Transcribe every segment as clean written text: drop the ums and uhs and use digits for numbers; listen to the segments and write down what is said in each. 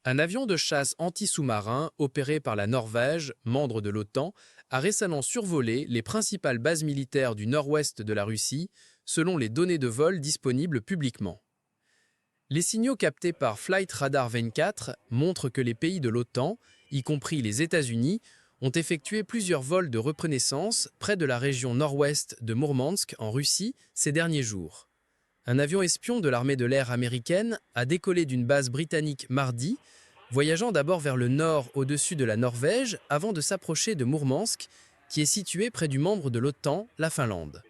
Un avion de chasse anti-sous-marin opéré par la Norvège, membre de l'OTAN, a récemment survolé les principales bases militaires du nord-ouest de la Russie, selon les données de vol disponibles publiquement. Les signaux captés par Flight Radar 24 montrent que les pays de l'OTAN, y compris les États-Unis, ont effectué plusieurs vols de reconnaissance près de la région nord-ouest de Mourmansk en Russie ces derniers jours. Un avion espion de l'armée de l'air américaine a décollé d'une base britannique mardi, voyageant d'abord vers le nord au-dessus de la Norvège avant de s'approcher de Mourmansk, qui est situé près du membre de l'OTAN, la Finlande.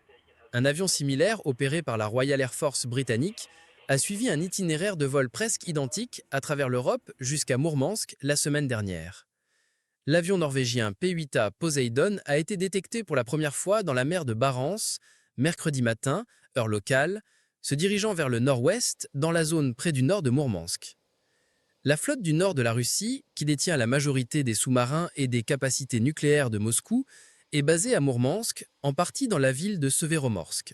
Un avion similaire, opéré par la Royal Air Force britannique, a suivi un itinéraire de vol presque identique à travers l'Europe jusqu'à Mourmansk la semaine dernière. L'avion norvégien P-8A Poseidon a été détecté pour la première fois dans la mer de Barents, mercredi matin, heure locale, se dirigeant vers le nord-ouest, dans la zone près du nord de Mourmansk. La flotte du nord de la Russie, qui détient la majorité des sous-marins et des capacités nucléaires de Moscou, est basée à Mourmansk, en partie dans la ville de Severomorsk.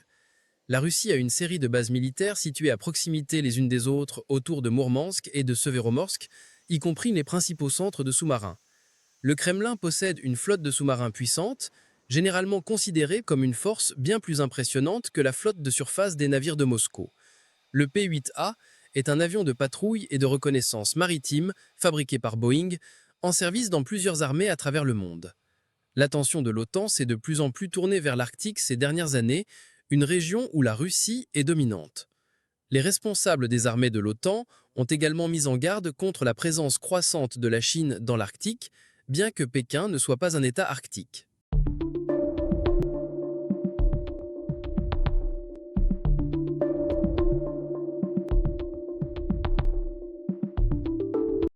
La Russie a une série de bases militaires situées à proximité les unes des autres autour de Mourmansk et de Severomorsk, y compris les principaux centres de sous-marins. Le Kremlin possède une flotte de sous-marins puissante, généralement considérée comme une force bien plus impressionnante que la flotte de surface des navires de Moscou. Le P-8A est un avion de patrouille et de reconnaissance maritime fabriqué par Boeing, en service dans plusieurs armées à travers le monde. L'attention de l'OTAN s'est de plus en plus tournée vers l'Arctique ces dernières années, une région où la Russie est dominante. Les responsables des armées de l'OTAN ont également mis en garde contre la présence croissante de la Chine dans l'Arctique, bien que Pékin ne soit pas un État arctique.